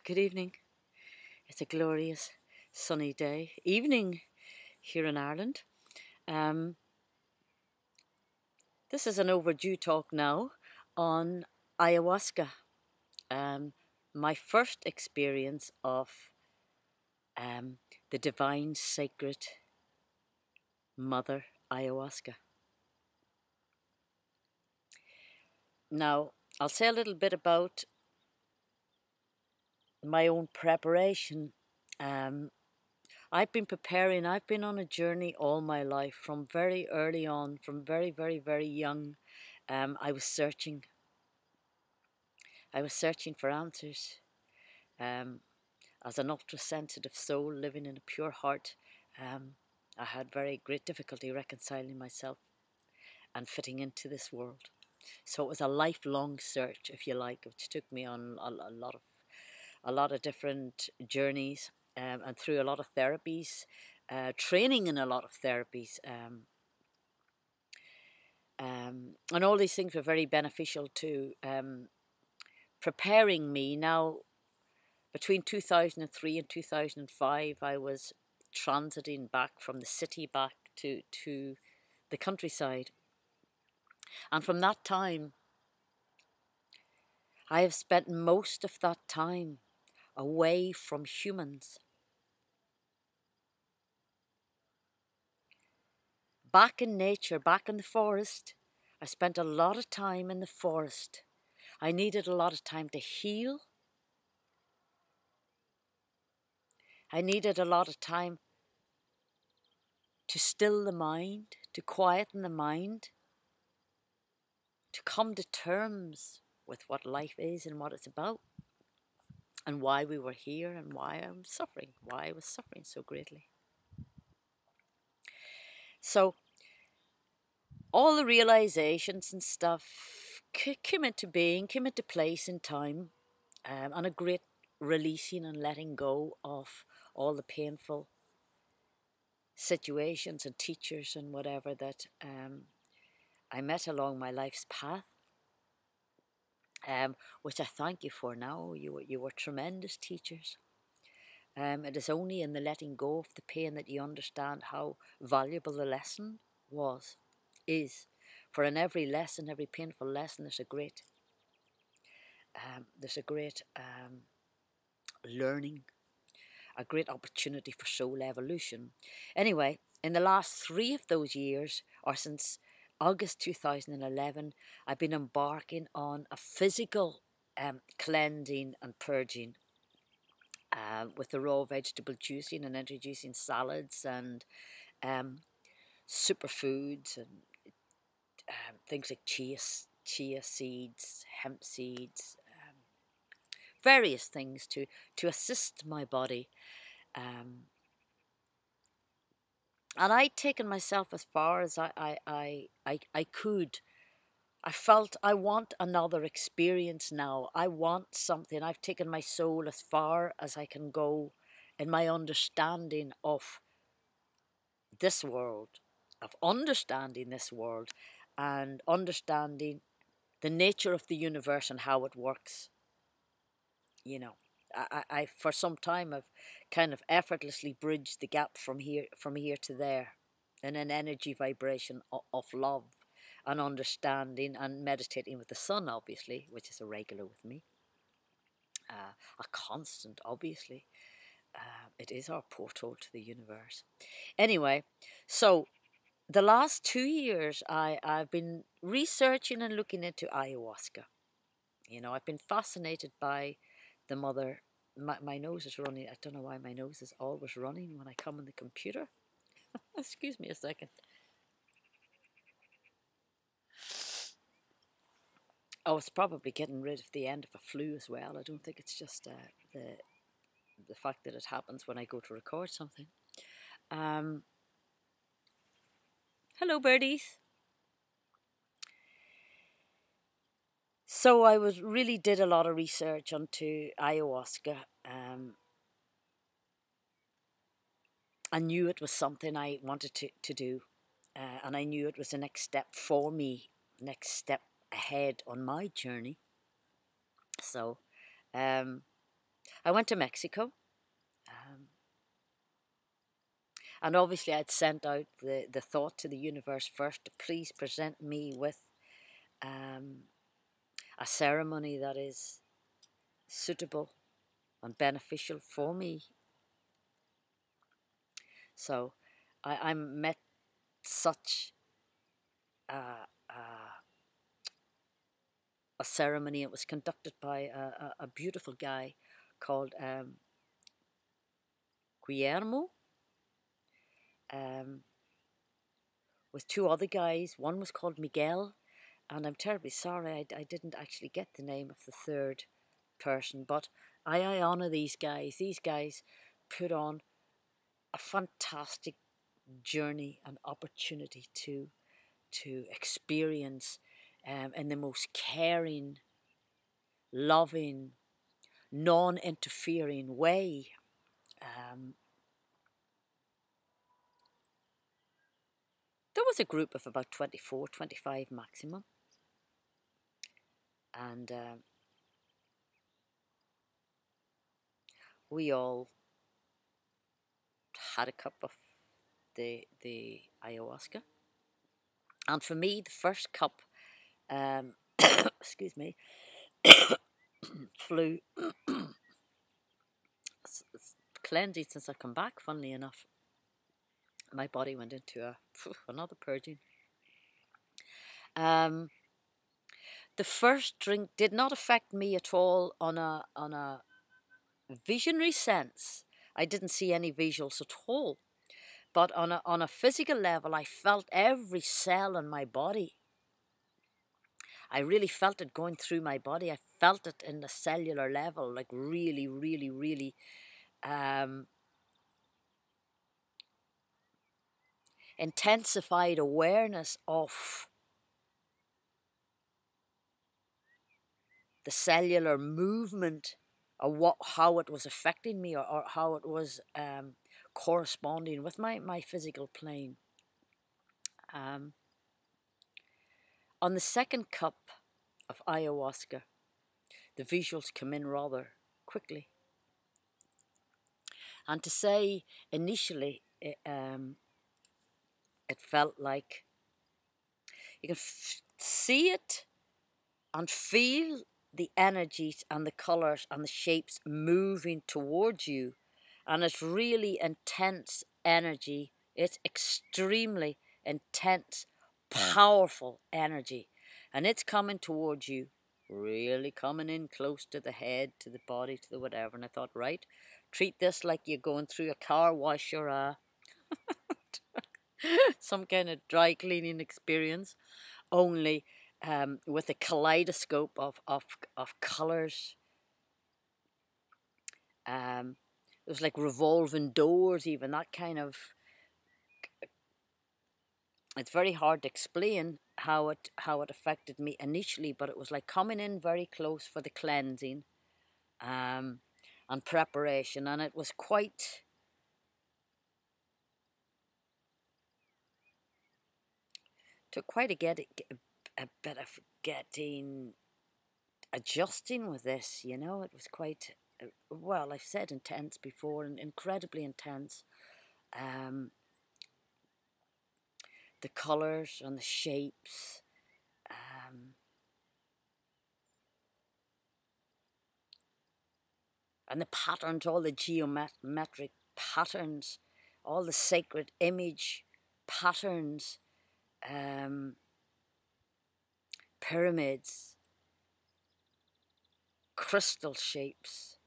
Good evening. It's a glorious sunny day, evening here in Ireland. Um, this is an overdue talk now on ayahuasca. Um, my first experience of um, the divine, sacred mother ayahuasca. Now, I'll say a little bit about my own preparation. I've been on a journey all my life from very early on, from very, very, very young. I was searching. I was searching for answers. Um, as an ultra-sensitive soul living in a pure heart, I had very great difficulty reconciling myself and fitting into this world. So it was a lifelong search, if you like, which took me on a lot of different journeys and through a lot of therapies, training in a lot of therapies. And all these things were very beneficial to preparing me. Now, between 2003 and 2005, I was transiting back from the city back to the countryside. And from that time, I have spent most of that time away from humans. Back in nature, back in the forest. I spent a lot of time in the forest. I needed a lot of time to heal. I needed a lot of time to still the mind, to quieten the mind, to come to terms with what life is and what it's about, and why we were here and why I was suffering so greatly. So all the realizations and stuff came into being, came into place in time, and a great releasing and letting go of all the painful situations and teachers and whatever that I met along my life's path, which I thank you for now. You were tremendous teachers. It is only in the letting go of the pain that you understand how valuable the lesson is. For in every lesson, every painful lesson, there's a great learning, a great opportunity for soul evolution. Anyway, in the last 3 of those years, or since August 2011, I've been embarking on a physical cleansing and purging with the raw vegetable juicing and introducing salads and superfoods and things like chia seeds, hemp seeds, various things to assist my body. And I'd taken myself as far as I could. I felt I want another experience now. I want something. I've taken my soul as far as I can go in my understanding of this world, of understanding this world and understanding the nature of the universe and how it works. You know, I for some time I've kind of effortlessly bridged the gap from here to there in an energy vibration of love and understanding and meditating with the sun, obviously, which is a regular with me, a constant, obviously. It is our portal to the universe. Anyway, so the last 2 years I've been researching and looking into ayahuasca. You know, I've been fascinated by the mother. My nose is running. I don't know why my nose is always running when I come on the computer. Excuse me a second. Oh, it's probably getting rid of the end of a flu as well. I don't think it's just the fact that it happens when I go to record something. Hello, birdies. So I really did a lot of research onto ayahuasca. I knew it was something I wanted to do, and I knew it was the next step for me, next step ahead on my journey. So I went to Mexico. And obviously I'd sent out the thought to the universe first to please present me with a ceremony that is suitable and beneficial for me. So I met such a ceremony. It was conducted by a beautiful guy called Guillermo, with two other guys. One was called Miguel, and I'm terribly sorry I didn't actually get the name of the third person, but I honor these guys. These guys put on a fantastic journey and opportunity to experience in the most caring, loving, non-interfering way. There was a group of about 24, 25 maximum, and we all had a cup of the ayahuasca. And for me, the first cup, excuse me, flew. It's cleansing since I come back, funnily enough. My body went into another purging. The first drink did not affect me at all on a visionary sense. I didn't see any visuals at all. But on a physical level, I felt every cell in my body. I really felt it going through my body. I felt it in the cellular level, like really, really, really intensified awareness of the cellular movement, or how it was affecting me, or how it was corresponding with my physical plane. On the second cup of ayahuasca, the visuals come in rather quickly. And to say initially, it felt like you can see it and feel the energies and the colors and the shapes moving towards you. And it's really intense energy. It's extremely intense, powerful energy. And it's coming towards you, really coming in close to the head, to the body, to the whatever. And I thought, right, treat this like you're going through a car wash or some kind of dry cleaning experience, only with a kaleidoscope of colors. It was like revolving doors, even that kind of. It's very hard to explain how it affected me initially, but it was like coming in very close for the cleansing and preparation, and it was quite. Took quite a bit of adjusting with this, you know. It was quite, well, I've said intense before, and incredibly intense. The colours and the shapes, and the patterns, all the geometric patterns, all the sacred image patterns, pyramids, crystal shapes,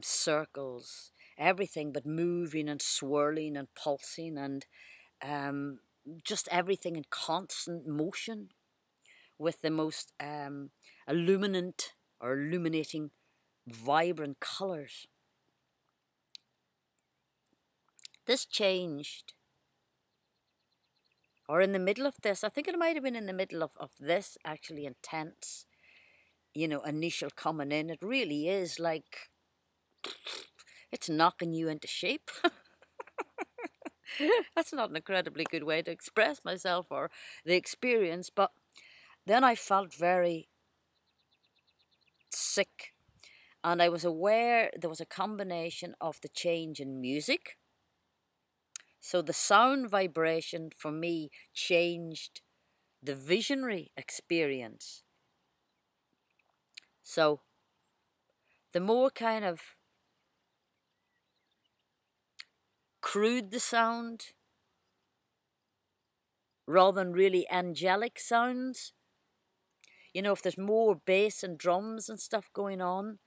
circles, everything but moving and swirling and pulsing, and just everything in constant motion with the most illuminating, vibrant colours. This changed, or in the middle of this, I think it might have been in the middle of this actually intense, you know, initial coming in. It really is like, it's knocking you into shape. That's not an incredibly good way to express myself or the experience, but then I felt very sick And I was aware there was a combination of the change in music. So the sound vibration for me changed the visionary experience. So the more kind of crude the sound, rather than really angelic sounds, you know, if there's more bass and drums and stuff going on,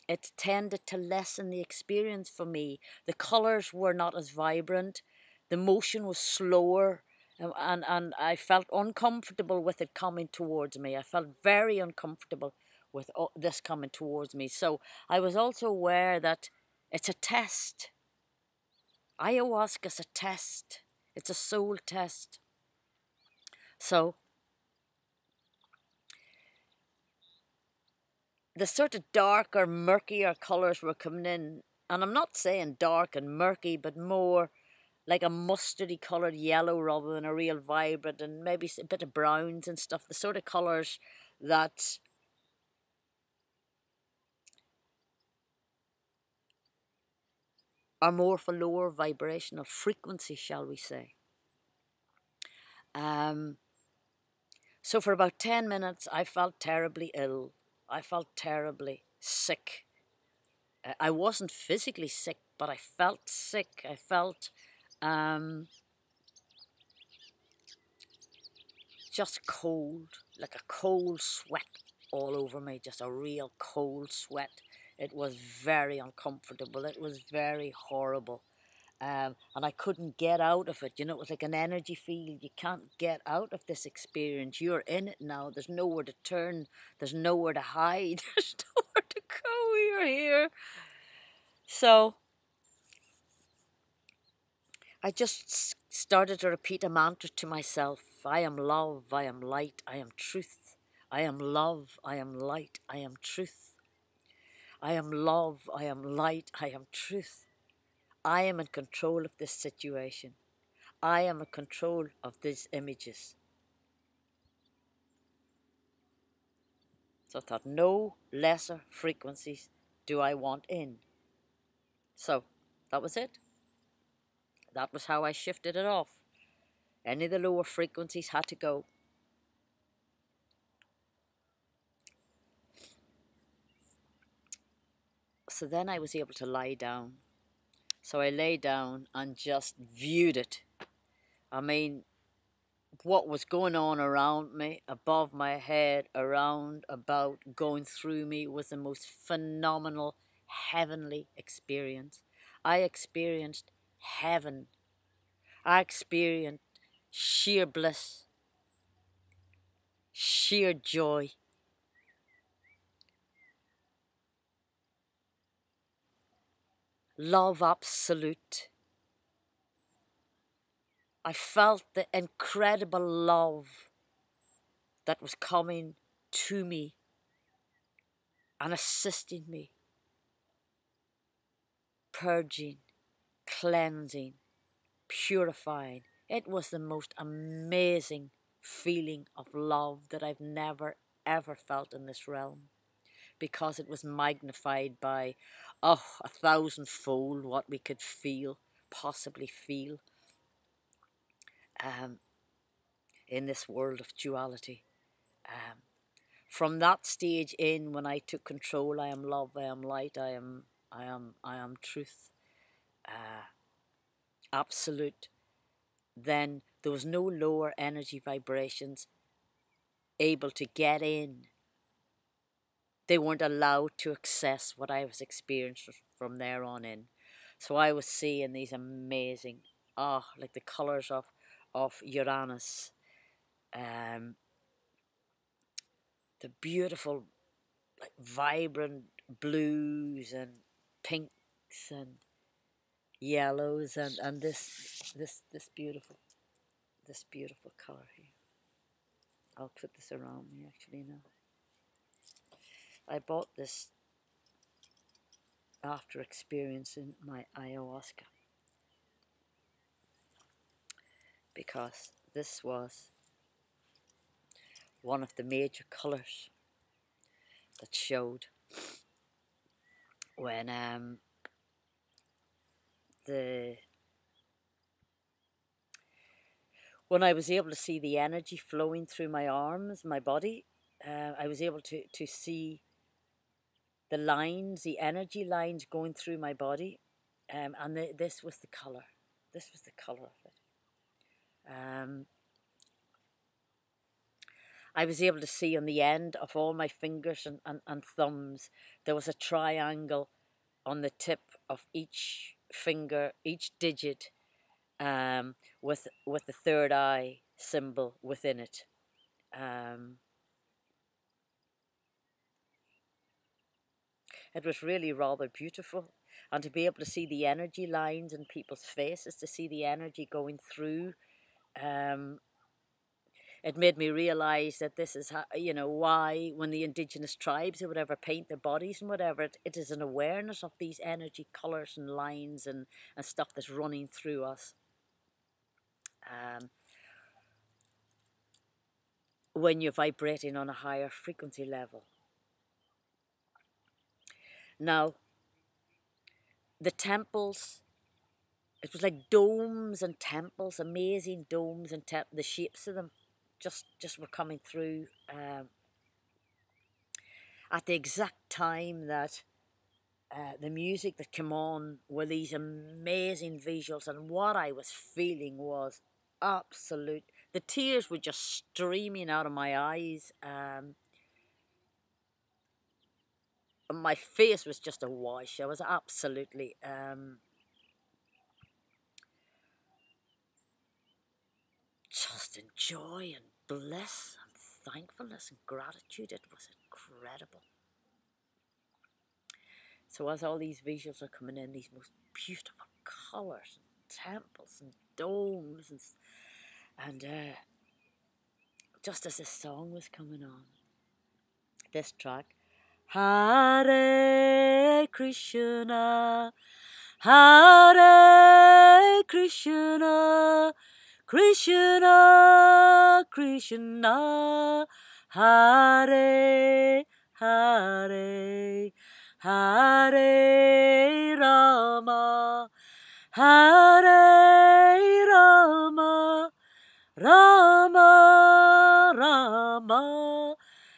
it tended to lessen the experience for me. The colours were not as vibrant, the motion was slower, and I felt uncomfortable with it coming towards me. I felt very uncomfortable with this coming towards me. So I was also aware that it's a test. Ayahuasca's a test. It's a soul test. So the sort of darker, murkier colours were coming in. And I'm not saying dark and murky, but more like a mustardy coloured yellow rather than a real vibrant, and maybe a bit of browns and stuff. The sort of colours that are more for lower vibrational frequency, shall we say. So for about 10 minutes, I felt terribly ill. I felt terribly sick. I wasn't physically sick, but I felt sick. I felt just cold, like a cold sweat all over me, just a real cold sweat. It was very uncomfortable. It was very horrible. And I couldn't get out of it. You know, it was like an energy field. You can't get out of this experience. You're in it now. There's nowhere to turn. There's nowhere to hide. There's nowhere to go. You're here. So I just started to repeat a mantra to myself. I am love. I am light. I am truth. I am love. I am light. I am truth. I am love. I am light. I am truth. I am in control of this situation. I am in control of these images. So I thought, no lesser frequencies do I want in. So that was it. That was how I shifted it off. Any of the lower frequencies had to go. So then I was able to lie down. So I lay down and just viewed it. I mean, what was going on around me, above my head, around, about, going through me was the most phenomenal, heavenly experience. I experienced heaven. I experienced sheer bliss, sheer joy. Love absolute. I felt the incredible love that was coming to me and assisting me, purging, cleansing, purifying. It was the most amazing feeling of love that I've never ever felt in this realm, because it was magnified by, 1,000-fold what we could feel, possibly feel, in this world of duality. From that stage in, when I took control, I am love, I am light, I am truth, absolute, then there was no lower energy vibrations able to get in. They weren't allowed to access what I was experiencing from there on in. So I was seeing these amazing, like the colours of Uranus, the beautiful, like vibrant blues and pinks and yellows, and this beautiful colour here. I'll put this around me actually now. I bought this after experiencing my ayahuasca, because this was one of the major colours that showed. when the when I was able to see the energy flowing through my arms, my body, I was able to see the lines, the energy lines going through my body, and this was the color. This was the color of it. I was able to see on the end of all my fingers and thumbs, there was a triangle on the tip of each finger, each digit, with the third eye symbol within it. It was really rather beautiful. And to be able to see the energy lines in people's faces, to see the energy going through, it made me realize that this is how, why when the indigenous tribes or whatever paint their bodies and whatever, it is an awareness of these energy colors and lines and stuff that's running through us. When you're vibrating on a higher frequency level. Now, the temples, it was like domes and temples, amazing domes and the shapes of them just were coming through at the exact time that the music that came on were these amazing visuals, and what I was feeling was absolute. The tears were just streaming out of my eyes. My face was just awash. I was absolutely just in joy and bliss and thankfulness and gratitude. It was incredible. So as all these visuals are coming in, these most beautiful colours and temples and domes and just as this song was coming on, this track, Hare Krishna, Hare Krishna, Krishna Krishna, Hare Hare, Hare Rama, Hare Rama, Rama Rama,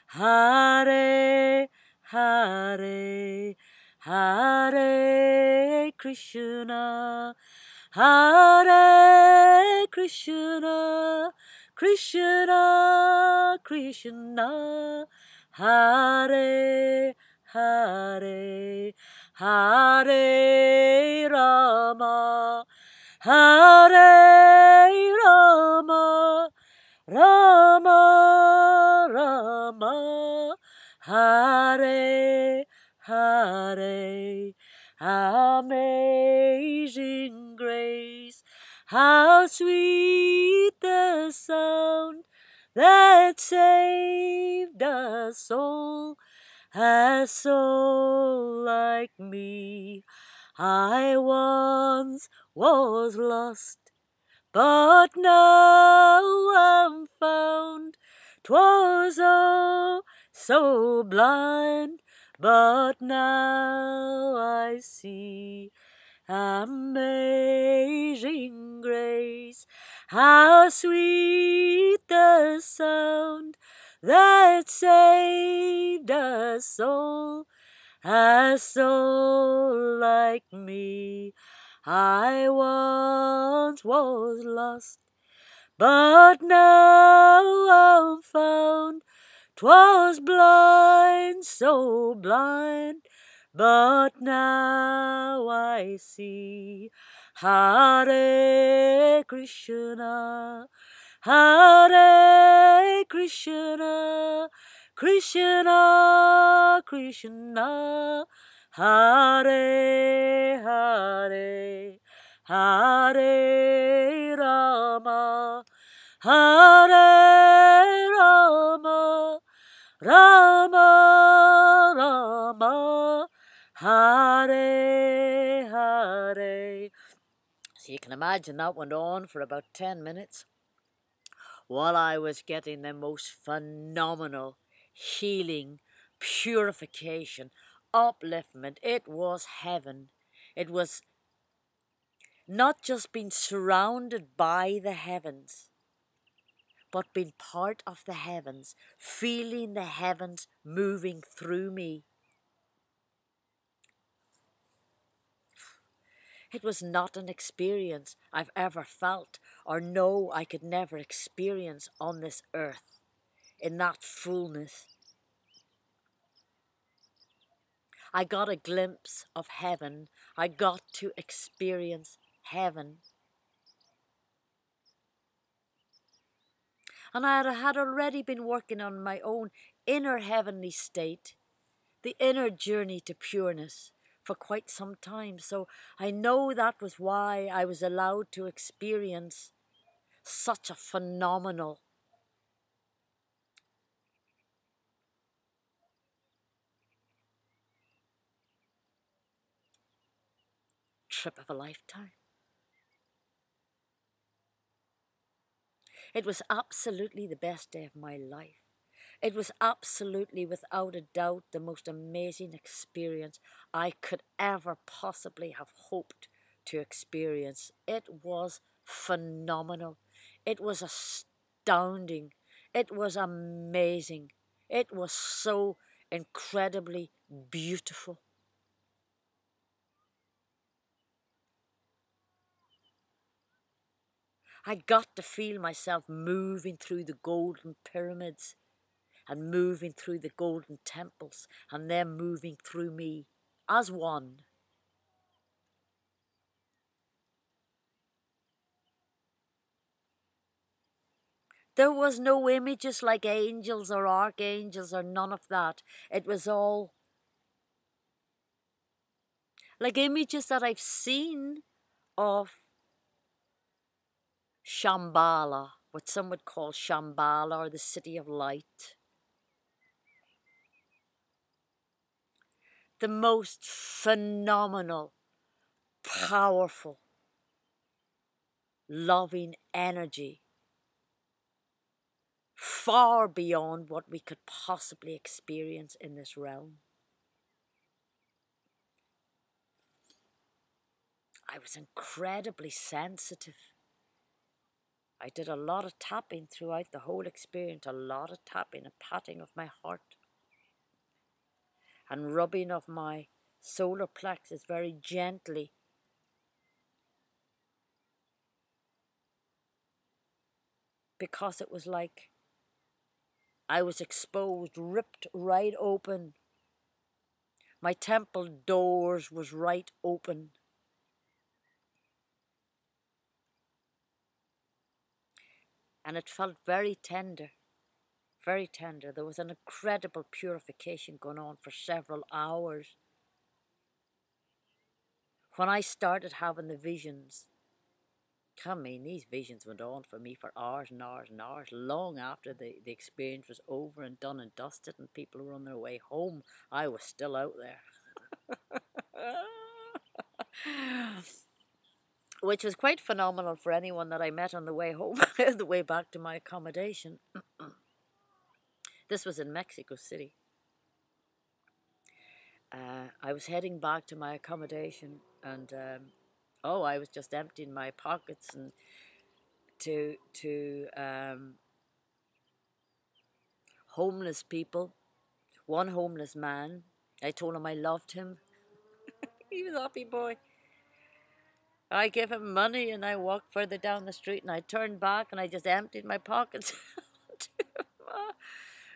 Hare Hare, Hare Krishna, Hare Krishna, Krishna Krishna, Hare Hare, Hare Rama, Hare Rama, Rama Rama, Hare Hare. Amazing grace, how sweet the sound that saved a soul like me. I once was lost, but now I'm found. 'Twas oh so blind, but now I see. Amazing grace, how sweet the sound that saved a soul like me. I once was lost, but now I'm found. 'Twas blind, so blind, but now I see. Hare Krishna, Hare Krishna, Krishna Krishna, Hare Hare, Hare Rama, Hare Rama, Rama Rama, Hare Hare. So you can imagine that went on for about 10 minutes while I was getting the most phenomenal healing, purification, upliftment. It was heaven. It was not just being surrounded by the heavens, but being part of the heavens, feeling the heavens moving through me. It was not an experience I've ever felt or know I could never experience on this earth in that fullness. I got a glimpse of heaven. I got to experience heaven. And I had already been working on my own inner heavenly state, the inner journey to pureness, for quite some time. So I know that was why I was allowed to experience such a phenomenal trip of a lifetime. It was absolutely the best day of my life. It was absolutely, without a doubt, the most amazing experience I could ever possibly have hoped to experience. It was phenomenal. It was astounding. It was amazing. It was so incredibly beautiful. I got to feel myself moving through the golden pyramids and moving through the golden temples and them moving through me as one. There was no images like angels or archangels or none of that. It was all like images that I've seen of Shambhala, what some would call Shambhala or the City of Light. The most phenomenal, powerful, loving energy, far beyond what we could possibly experience in this realm. I was incredibly sensitive. I did a lot of tapping throughout the whole experience, a lot of tapping and patting of my heart and rubbing of my solar plexus very gently. Because it was like I was exposed, ripped right open. My temple doors was right open. And it felt very tender, very tender. There was an incredible purification going on for several hours. When I started having the visions, I mean, these visions went on for me for hours and hours and hours, long after the experience was over and done and dusted and people were on their way home. I was still out there. Which was quite phenomenal for anyone that I met on the way home, the way back to my accommodation. This was in Mexico City. I was heading back to my accommodation and I was just emptying my pockets and to homeless people. One homeless man, I told him I loved him. He was a happy boy. I gave him money and I walked further down the street and I turned back and I just emptied my pockets.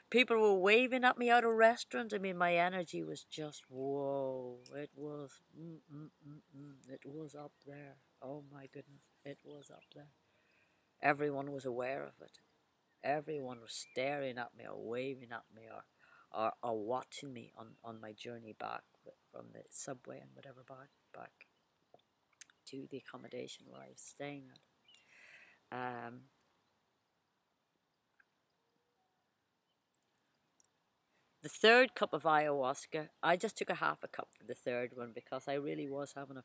People were waving at me out of restaurants. I mean, my energy was just, whoa. It was, it was up there. Oh my goodness, it was up there. Everyone was aware of it. Everyone was staring at me or waving at me or watching me on my journey back from the subway and whatever back to the accommodation where I was staying at. The third cup of ayahuasca, I just took a half a cup for the third one because I really was having a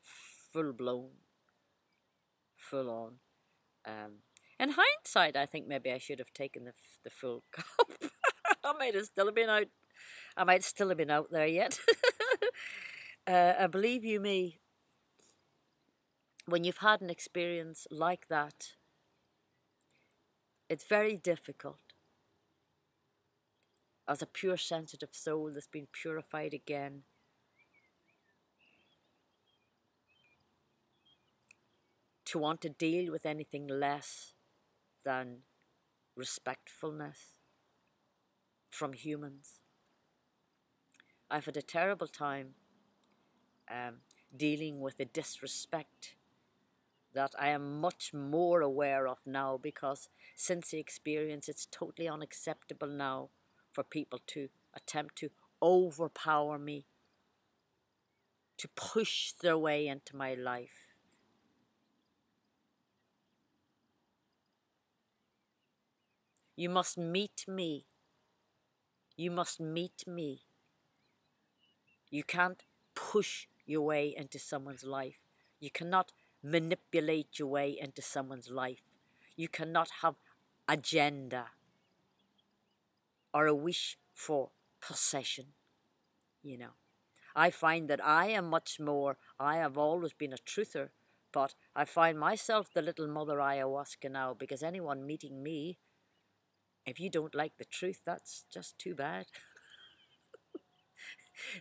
full-blown, full-on. In hindsight, I think maybe I should have taken the full cup. I might still have been out there yet. Believe you me, when you've had an experience like that, it's very difficult as a pure sensitive soul that's been purified again to want to deal with anything less than respectfulness from humans. I've had a terrible time dealing with the disrespect that I am much more aware of now, because since the experience, it's totally unacceptable now for people to attempt to overpower me, to push their way into my life. You must meet me. You must meet me. You can't push your way into someone's life. You cannot manipulate your way into someone's life. You cannot have agenda or a wish for possession, you know. I find that I am much more, I have always been a truther, but I find myself the little mother ayahuasca now, because anyone meeting me, if you don't like the truth, that's just too bad.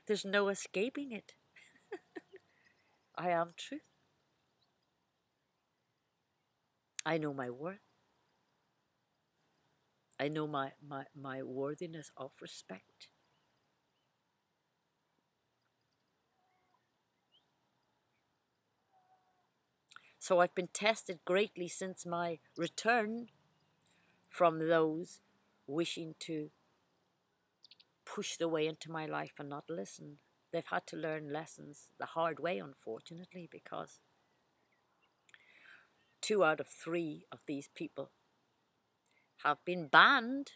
There's no escaping it. I am truth. I know my worth. I know my worthiness of respect. So I've been tested greatly since my return from those wishing to push their way into my life and not listen. They've had to learn lessons the hard way, unfortunately, because 2 out of 3 of these people have been banned.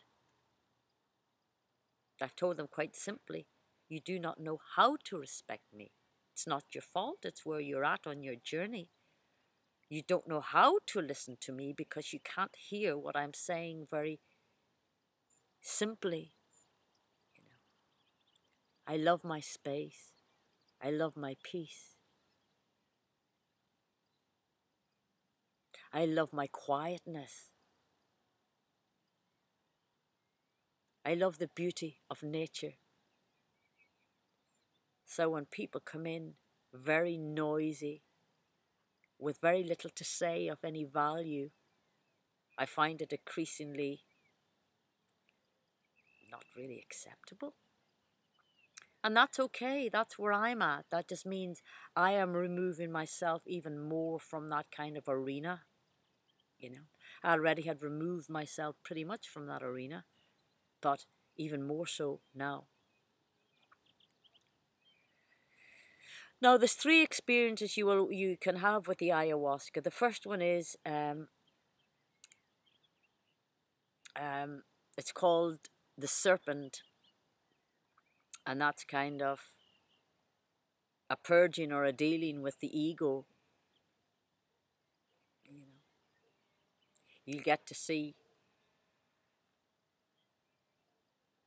I've told them quite simply, you do not know how to respect me. It's not your fault, it's where you're at on your journey. You don't know how to listen to me because you can't hear what I'm saying very simply. You know, I love my space. I love my peace. I love my quietness. I love the beauty of nature. So when people come in very noisy, with very little to say of any value, I find it increasingly not really acceptable. And that's okay, that's where I'm at. That just means I am removing myself even more from that kind of arena. You know, I already had removed myself pretty much from that arena, but even more so now. Now, there's 3 experiences you can have with the ayahuasca. The first one is it's called the Serpent, and that's kind of a purging or a dealing with the ego. You know, you get to see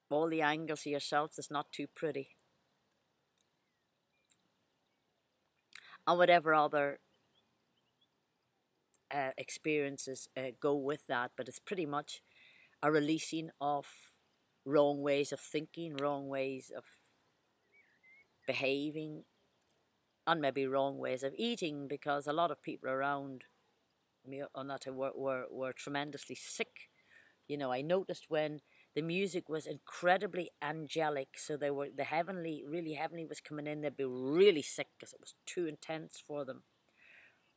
all the angles of yourself that's not too pretty, and whatever other experiences go with that. But it's pretty much a releasing of wrong ways of thinking, wrong ways of behaving, and maybe wrong ways of eating, because a lot of people around me on that time were tremendously sick. You know, I noticed when the music was incredibly angelic, so the heavenly, really heavenly was coming in, they'd be really sick because it was too intense for them.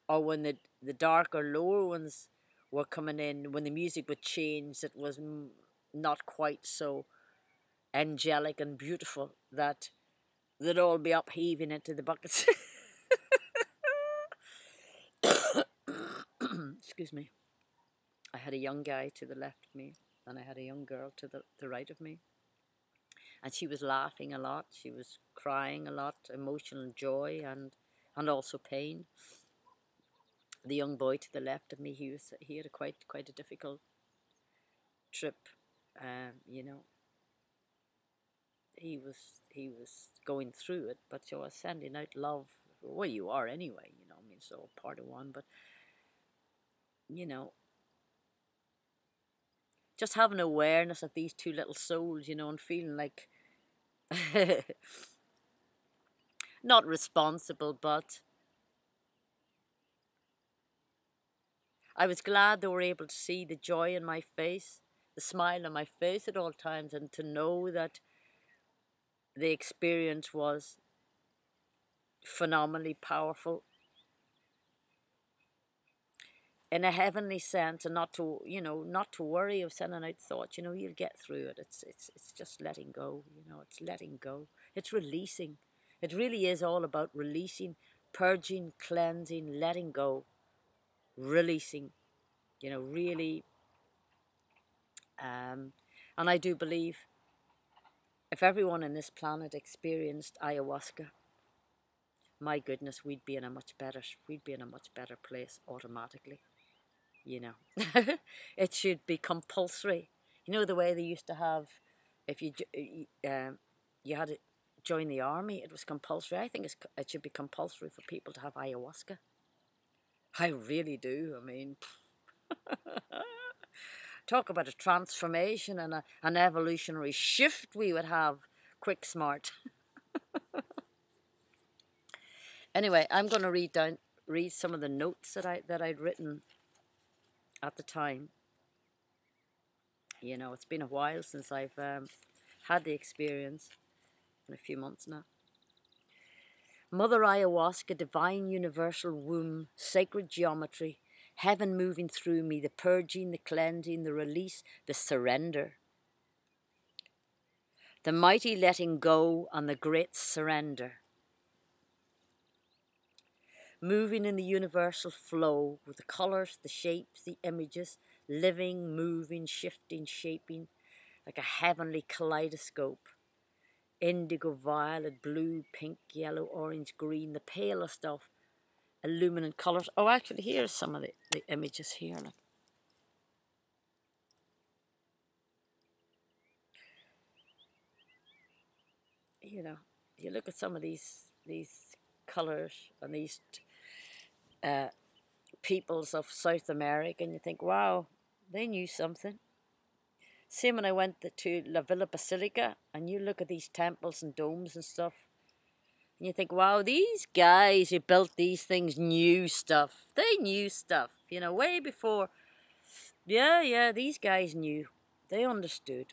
Or when the darker, lower ones were coming in, when the music would change, it was not quite so angelic and beautiful, that they'd all be upheaving into the buckets. Excuse me. I had a young guy to the left of me, and I had a young girl to the right of me. And she was laughing a lot, she was crying a lot, emotional joy and also pain. The young boy to the left of me, he had quite a difficult trip. You know, he was going through it, but you know, sending out love. Well, you are anyway, you know. I mean, so part of one, but you know, just having awareness of these two little souls, you know, and feeling like not responsible, but I was glad they were able to see the joy in my face, the smile on my face at all times, and to know that the experience was phenomenally powerful in a heavenly sense, and not to, you know, not to worry of sending out thoughts. You know, you'll get through it. It's just letting go. You know, it's letting go. It's releasing. It really is all about releasing, purging, cleansing, letting go, releasing. You know, really. And I do believe if everyone on this planet experienced ayahuasca, my goodness, we'd be in a much better place automatically. You know, it should be compulsory. You know the way they used to have, if you had to join the army, it was compulsory. I think it should be compulsory for people to have ayahuasca. I really do. I mean, talk about a transformation and an evolutionary shift we would have. Quick, smart. Anyway, I'm going to read some of the notes that I'd written at the time. You know, it's been a while since I've had the experience, in a few months now. Mother Ayahuasca, divine universal womb, sacred geometry, heaven moving through me, the purging, the cleansing, the release, the surrender. The mighty letting go and the great surrender. Moving in the universal flow with the colours, the shapes, the images, living, moving, shifting, shaping, like a heavenly kaleidoscope. Indigo, violet, blue, pink, yellow, orange, green, the palest of illuminant colours. Oh, actually, here's some of the images here. Look. You know, you look at some of these colours and these peoples of South America, and you think, wow, they knew something. Same when I went to La Villa Basilica, and you look at these temples and domes and stuff, and you think, wow, these guys who built these things knew stuff. They knew stuff, you know, way before. Yeah, these guys knew. They understood.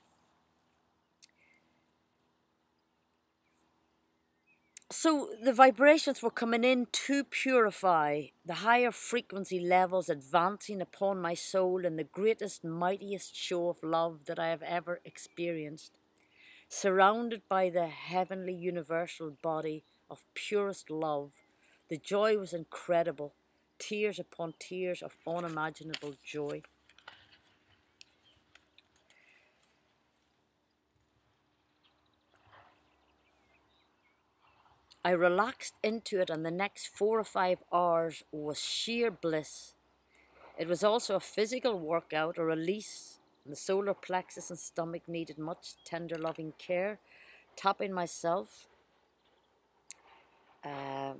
So the vibrations were coming in to purify the higher frequency levels, advancing upon my soul in the greatest, mightiest show of love that I have ever experienced. Surrounded by the heavenly universal body of purest love, the joy was incredible. Tears upon tears of unimaginable joy. I relaxed into it, and the next 4 or 5 hours was sheer bliss. It was also a physical workout, a release. The solar plexus and stomach needed much tender loving care. Tapping myself. I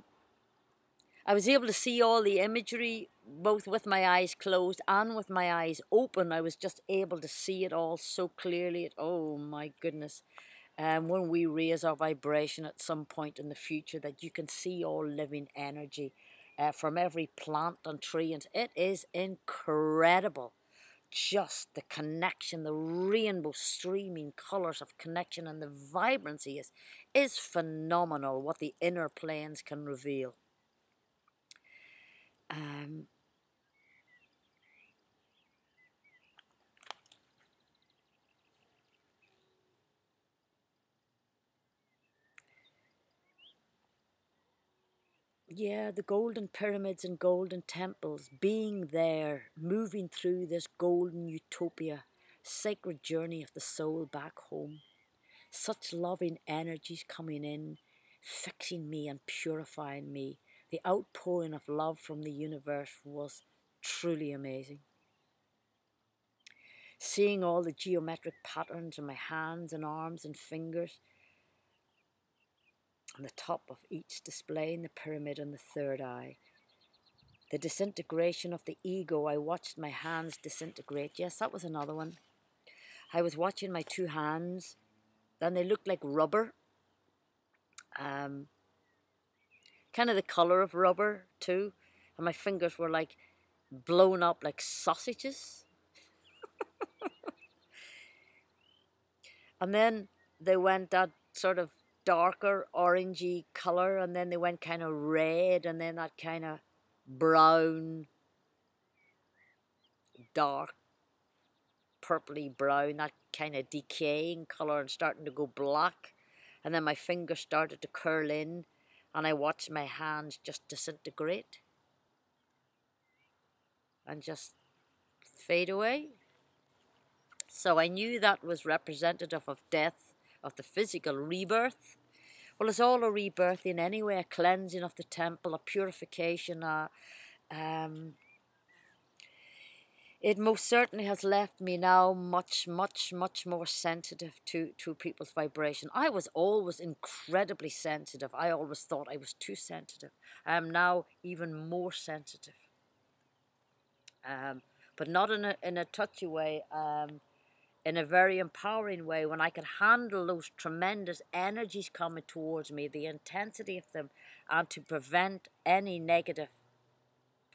was able to see all the imagery, both with my eyes closed and with my eyes open. I was just able to see it all so clearly. Oh my goodness. When we raise our vibration at some point in the future, that you can see all living energy from every plant and tree. And it is incredible. Just the connection, the rainbow streaming colours of connection, and the vibrancy is phenomenal what the inner planes can reveal. Yeah, the golden pyramids and golden temples, being there, moving through this golden utopia, sacred journey of the soul back home. Such loving energies coming in, fixing me and purifying me. The outpouring of love from the universe was truly amazing. Seeing all the geometric patterns in my hands and arms and fingers, On the top of each displaying the pyramid and the third eye. The disintegration of the ego. I watched my hands disintegrate. Yes, that was another one. I was watching my two hands. Then they looked like rubber. Kind of the color of rubber too. And my fingers were like blown up like sausages. And then they went that sort of darker orangey color, and then they went kind of red, and then that kind of brown, dark, purpley brown, that kind of decaying color, and starting to go black. And then my fingers started to curl in, and I watched my hands just disintegrate and just fade away. So I knew that was representative of death, of the physical rebirth. Well, it's all a rebirthing anyway, a cleansing of the temple, a purification. It most certainly has left me now much, much, much more sensitive to people's vibration. I was always incredibly sensitive. I always thought I was too sensitive. I am now even more sensitive. But not in a touchy way. In a very empowering way, when I could handle those tremendous energies coming towards me, the intensity of them, and to prevent any negative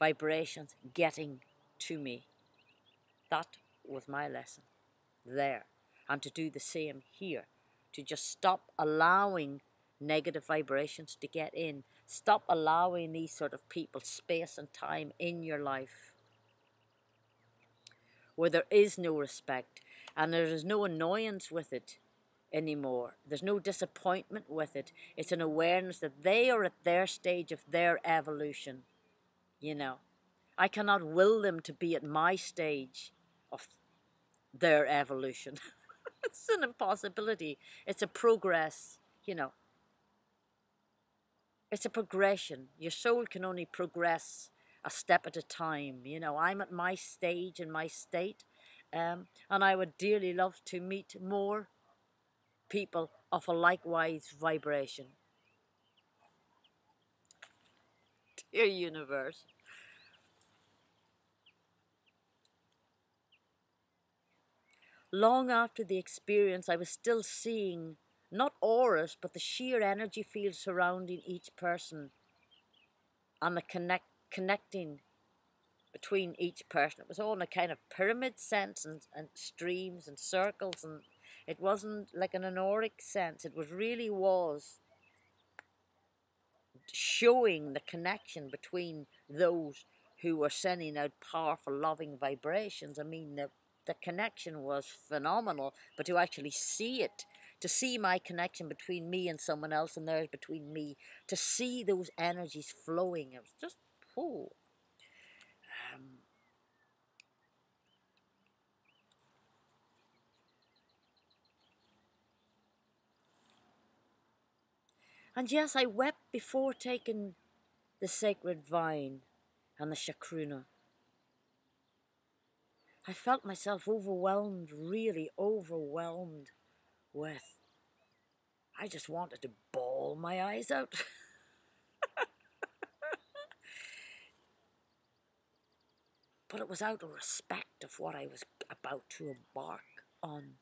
vibrations getting to me. That was my lesson there. And to do the same here. To just stop allowing negative vibrations to get in. Stop allowing these sort of people space and time in your life where there is no respect. And there is no annoyance with it anymore. There's no disappointment with it. It's an awareness that they are at their stage of their evolution. You know, I cannot will them to be at my stage of their evolution. It's an impossibility. It's a progress, you know. It's a progression. Your soul can only progress a step at a time. You know, I'm at my stage and my state. And I would dearly love to meet more people of a likewise vibration. Dear universe. Long after the experience, I was still seeing not auras, but the sheer energy field surrounding each person and the connecting between each person. It was all in a kind of pyramid sense and streams and circles, and it wasn't like an auric sense. It really was showing the connection between those who were sending out powerful, loving vibrations. I mean, the connection was phenomenal, but to actually see it, to see my connection between me and someone else and theirs between me, to see those energies flowing, it was just, oh. And yes, I wept before taking the sacred vine and the chakruna. I felt myself overwhelmed, really overwhelmed with, I just wanted to bawl my eyes out. But it was out of respect of what I was about to embark on.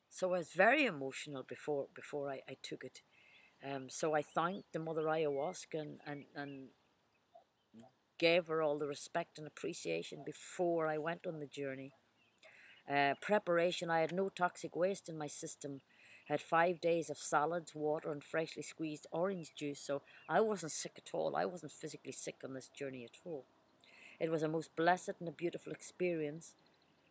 So I was very emotional before I took it. So I thanked the Mother Ayahuasca and gave her all the respect and appreciation before I went on the journey. Preparation, I had no toxic waste in my system. I had 5 days of salads, water, and freshly squeezed orange juice, so I wasn't sick at all. I wasn't physically sick on this journey at all. It was a most blessed and a beautiful experience,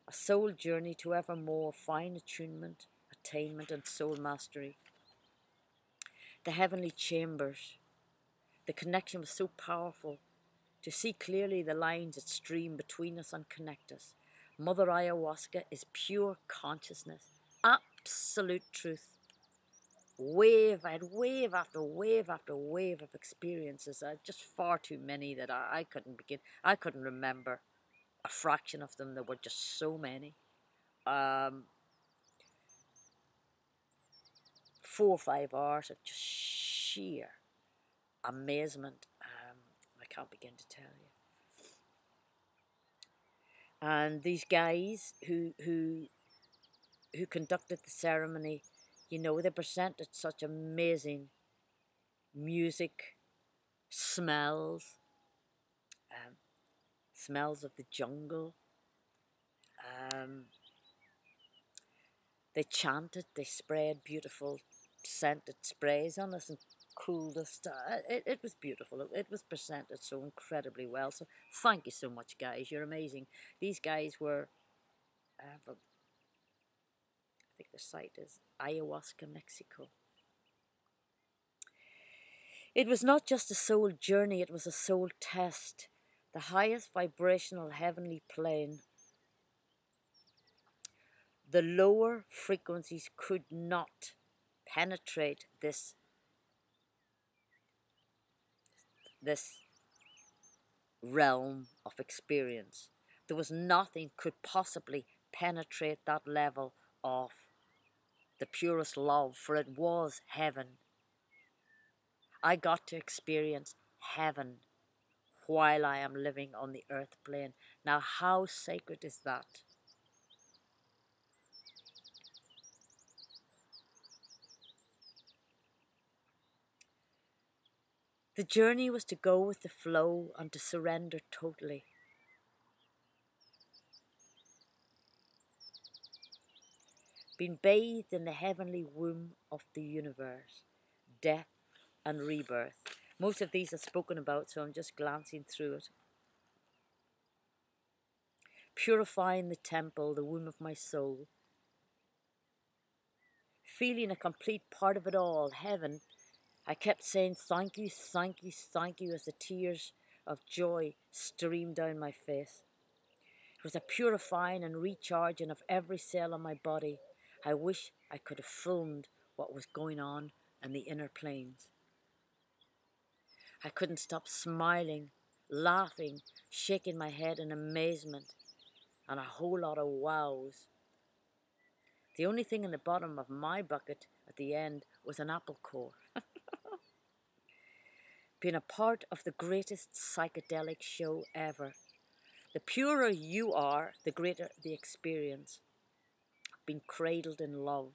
a soul journey to ever more fine attunement, attainment, and soul mastery. The heavenly chambers, the connection was so powerful. To see clearly the lines that stream between us and connect us. Mother Ayahuasca is pure consciousness, absolute truth. I had wave after wave after wave of experiences. Just far too many that I couldn't begin. I couldn't remember a fraction of them. There were just so many. 4 or 5 hours of just sheer amazement. I can't begin to tell you. And these guys who conducted the ceremony, you know, they presented such amazing music, smells, smells of the jungle. They chanted, they sprayed beautiful scented sprays on us and cooled us. It was beautiful. It was presented so incredibly well. So thank you so much, guys. You're amazing. These guys were, I think the site is Ayahuasca, Mexico. It was not just a soul journey, it was a soul test. The highest vibrational heavenly plane. The lower frequencies could not penetrate this realm of experience. There was nothing could possibly penetrate that level of the purest love, for it was heaven. I got to experience heaven while I am living on the earth plane. Now, how sacred is that? The journey was to go with the flow and to surrender totally. Being bathed in the heavenly womb of the universe, death and rebirth. Most of these are spoken about, so I'm just glancing through it. Purifying the temple, the womb of my soul. Feeling a complete part of it all, heaven. I kept saying thank you, thank you, thank you as the tears of joy streamed down my face. It was a purifying and recharging of every cell on my body. I wish I could have filmed what was going on in the inner planes. I couldn't stop smiling, laughing, shaking my head in amazement, and a whole lot of wows. The only thing in the bottom of my bucket at the end was an apple core. Being a part of the greatest psychedelic show ever. The purer you are, the greater the experience. Being cradled in love.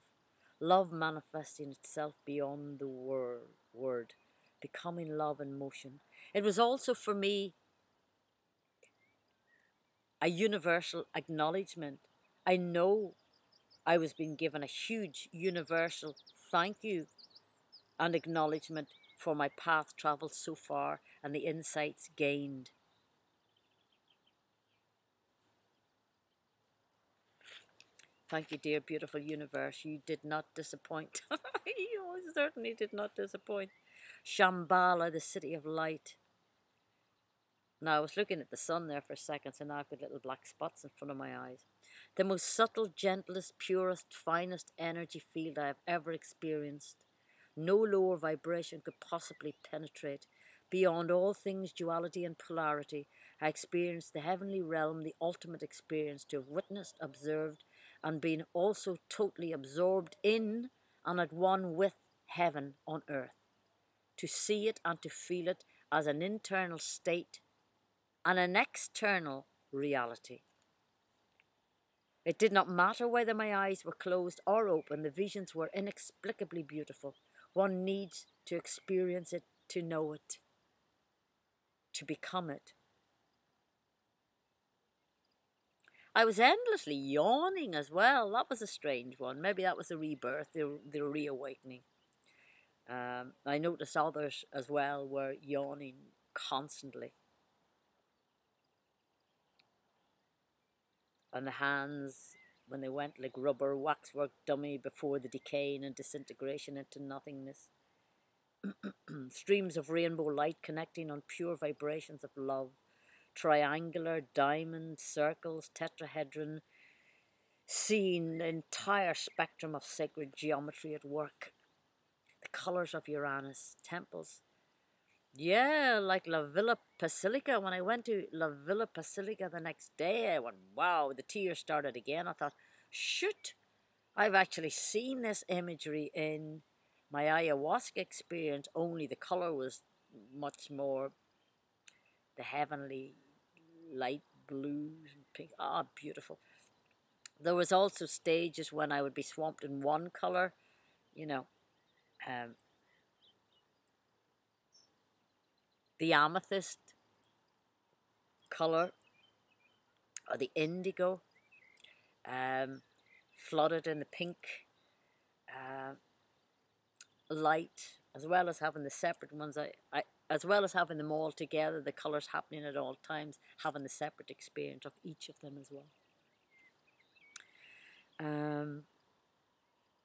Love manifesting itself beyond the word. Becoming love in motion. It was also for me a universal acknowledgement. I know I was being given a huge universal thank you and acknowledgement for my path travelled so far and the insights gained. Thank you, dear beautiful universe. You did not disappoint. You certainly did not disappoint. Shambhala, the city of light. Now, I was looking at the sun there for a second, so now I've got little black spots in front of my eyes. The most subtle, gentlest, purest, finest energy field I have ever experienced. No lower vibration could possibly penetrate. Beyond all things duality and polarity, I experienced the heavenly realm, the ultimate experience, to have witnessed, observed, and been also totally absorbed in and at one with heaven on earth. To see it and to feel it as an internal state and an external reality. It did not matter whether my eyes were closed or open, the visions were inexplicably beautiful. One needs to experience it to know it, to become it. I was endlessly yawning as well. That was a strange one. Maybe that was the rebirth, the reawakening. I noticed others as well were yawning constantly. And the hands, when they went like rubber waxwork dummy before the decaying and disintegration into nothingness. Streams of rainbow light connecting on pure vibrations of love. Triangular, diamond, circles, tetrahedron. Seeing the entire spectrum of sacred geometry at work. The colours of Uranus, temples Yeah, like La Villa Basilica. When I went to La Villa Basilica the next day, I went, wow, the tears started again. I thought, shoot, I've actually seen this imagery in my ayahuasca experience, only the color was much more the heavenly light blues and pink. Ah, beautiful. There was also stages when I would be swamped in one color, you know, um, the amethyst color or the indigo, um, flooded in the pink uh, light, as well as having the separate ones. As well as having them all together, the colors happening at all times, having the separate experience of each of them as well.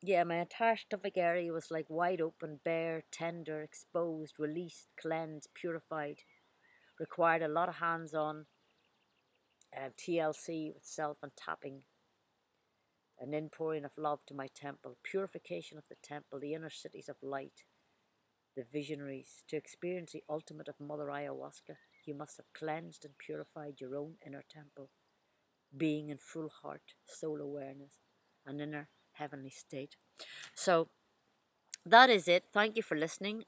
Yeah, my entire stomach area was like wide open, bare, tender, exposed, released, cleansed, purified. Required a lot of hands-on TLC with self and tapping, an inpouring of love to my temple, purification of the temple, the inner cities of light, the visionaries. To experience the ultimate of Mother Ayahuasca, you must have cleansed and purified your own inner temple, being in full heart, soul awareness, an inner heavenly state. So that is it. Thank you for listening.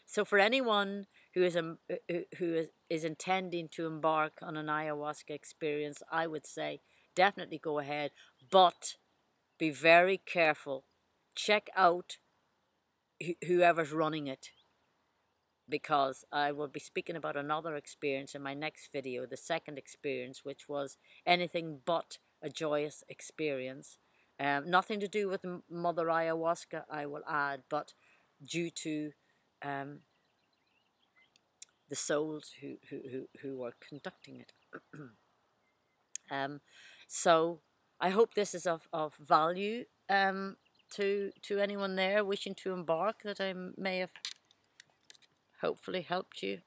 So for anyone who is intending to embark on an ayahuasca experience, I would say definitely go ahead, but be very careful. Check out whoever's running it, because I will be speaking about another experience in my next video, the second experience, which was anything but a joyous experience. Nothing to do with Mother Ayahuasca, I will add, but due to the souls who are conducting it. So I hope this is of value to anyone there wishing to embark, that I may have hopefully helped you